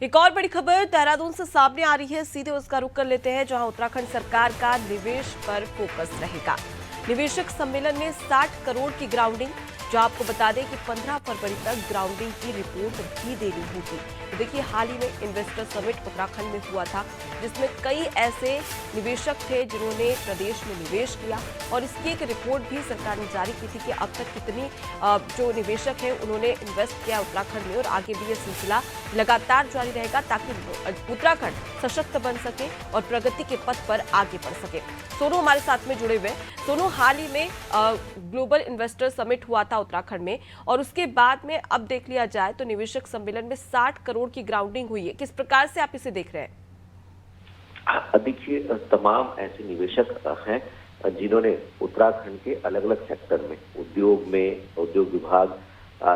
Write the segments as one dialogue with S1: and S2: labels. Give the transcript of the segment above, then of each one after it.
S1: एक और बड़ी खबर देहरादून से सामने आ रही है, सीधे उसका रुख कर लेते हैं, जहां उत्तराखंड सरकार का निवेश पर फोकस रहेगा। निवेशक सम्मेलन में 60 करोड़ की ग्राउंडिंग, जो आपको बता दें कि 15 फरवरी तक ग्राउंडिंग की रिपोर्ट भी देनी होगी। तो देखिए, हाल ही में इन्वेस्टर समिट उत्तराखंड में हुआ था, जिसमें कई ऐसे निवेशक थे जिन्होंने प्रदेश में निवेश किया और इसकी एक रिपोर्ट भी सरकार ने जारी की थी कि अब तक कितनी जो निवेशक हैं उन्होंने इन्वेस्ट किया उत्तराखंड में, और आगे भी ये सिलसिला लगातार जारी रहेगा ताकि उत्तराखंड सशक्त बन सके और प्रगति के पथ पर आगे बढ़ सके। सोनू हमारे साथ में जुड़े हुए हैं। सोनू, हाल ही में ग्लोबल इन्वेस्टर समिट हुआ था उत्तराखंड में, और उसके बाद में अब देख लिया जाए तो निवेशक सम्मेलन में 60 करोड़ की ग्राउंडिंग हुई है। किस प्रकार से आप इसे देख रहे हैं?
S2: देखिए, तमाम ऐसे निवेशक हैं जिन्होंने उत्तराखंड के अलग अलग सेक्टर में, उद्योग विभाग,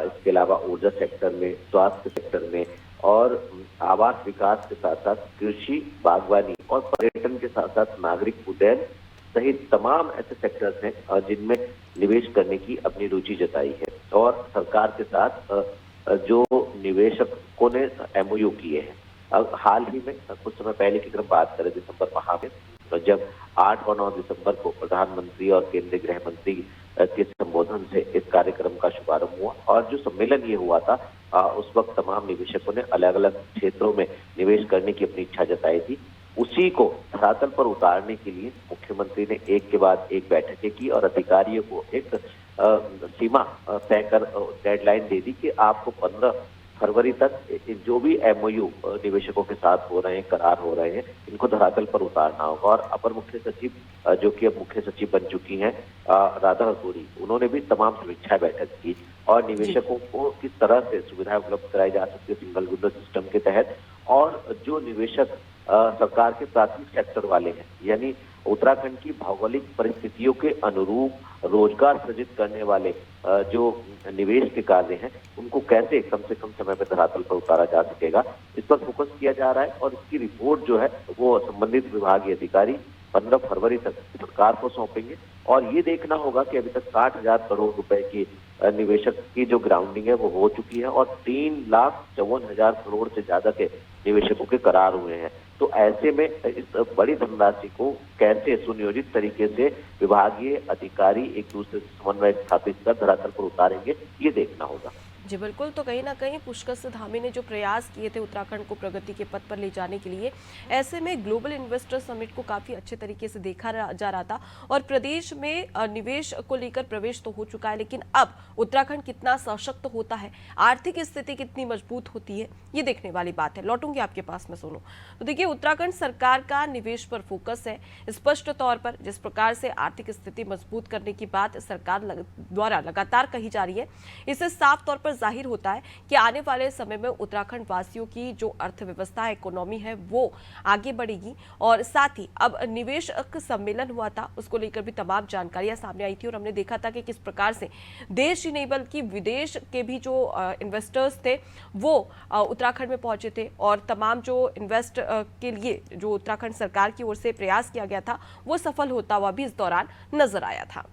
S2: इसके अलावा ऊर्जा सेक्टर में, स्वास्थ्य सेक्टर में और आवास विकास के साथ साथ कृषि, बागवानी और पर्यटन के साथ साथ नागरिक उड्डयन सहित तमाम ऐसे सेक्टर्स हैं जिनमें निवेश करने की अपनी रुचि जताई है। और सरकार के साथ जो निवेशकों ने एमओयू किए हैं, हाल ही में कुछ समय पहले की अगर बात करें, दिसंबर माह में, तो जब 8 और 9 दिसंबर को प्रधानमंत्री और केंद्रीय गृह मंत्री के संबोधन से इस कार्यक्रम का शुभारंभ हुआ और जो सम्मेलन ये हुआ था, उस वक्त तमाम निवेशकों ने अलग अलग क्षेत्रों में निवेश करने की अपनी इच्छा जताई थी। उसी को धरातल पर उतारने के लिए मुख्यमंत्री ने एक के बाद एक बैठकें की और अधिकारियों को एक सीमा तय कर डेडलाइन दे दी कि आपको 15 फरवरी तक जो भी एमओयू निवेशकों के साथ हो रहे हैं, करार हो रहे हैं, इनको धरातल पर उतारना होगा। और अपर मुख्य सचिव, जो कि अब मुख्य सचिव बन चुकी हैं, राधा रतूड़ी, उन्होंने भी तमाम समीक्षा बैठक की और निवेशकों को किस तरह से सुविधाएं उपलब्ध कराई जा सकती है सिंगल विंडो सिस्टम के तहत, और जो निवेशक सरकार के प्राथमिक सेक्टर वाले हैं, यानी उत्तराखंड की भौगोलिक परिस्थितियों के अनुरूप रोजगार सृजित करने वाले जो निवेश के कार्य हैं, उनको कैसे कम से कम समय में धरातल पर उतारा जा सकेगा, इस पर फोकस किया जा रहा है। और इसकी रिपोर्ट जो है वो संबंधित विभागीय अधिकारी 15 फरवरी तक सरकार को सौंपेंगे। और ये देखना होगा कि अभी तक 60,000 करोड़ रुपए की निवेशक की जो ग्राउंडिंग है वो हो चुकी है और 3,54,000 करोड़ से ज्यादा के निवेशकों के करार हुए हैं। तो ऐसे में इस बड़ी धनराशि को कैसे सुनियोजित तरीके से विभागीय अधिकारी एक दूसरे से समन्वय स्थापित कर धरातल पर उतारेंगे, ये देखना होगा।
S1: जी बिल्कुल, तो कहीं ना कहीं पुष्कर धामी ने जो प्रयास किए थे उत्तराखंड को प्रगति के पथ पर ले जाने के लिए, ऐसे में ग्लोबल इन्वेस्टर समिट को काफी अच्छे तरीके से देखा जा रहा था और प्रदेश में निवेश को लेकर प्रवेश तो हो चुका है, लेकिन अब उत्तराखंड कितना सशक्त होता है, आर्थिक स्थिति कितनी मजबूत होती है, ये देखने वाली बात है। लौटूंगी आपके पास में सोनू। तो देखिए, उत्तराखंड सरकार का निवेश पर फोकस है स्पष्ट तौर पर। जिस प्रकार से आर्थिक स्थिति मजबूत करने की बात सरकार द्वारा लगातार कही जा रही है, इससे साफ तौर पर जाहिर होता है कि आने वाले समय में उत्तराखंड वासियों की जो अर्थव्यवस्था है, इकोनॉमी है, वो आगे बढ़ेगी। और साथ ही अब निवेशक सम्मेलन हुआ था, उसको लेकर भी तमाम जानकारियां सामने आई थी और हमने देखा था कि किस प्रकार से देश ही नहीं बल्कि विदेश के भी जो इन्वेस्टर्स थे वो उत्तराखंड में पहुंचे थे और तमाम जो इन्वेस्ट के लिए जो उत्तराखंड सरकार की ओर से प्रयास किया गया था वो सफल होता हुआ भी इस दौरान नजर आया था।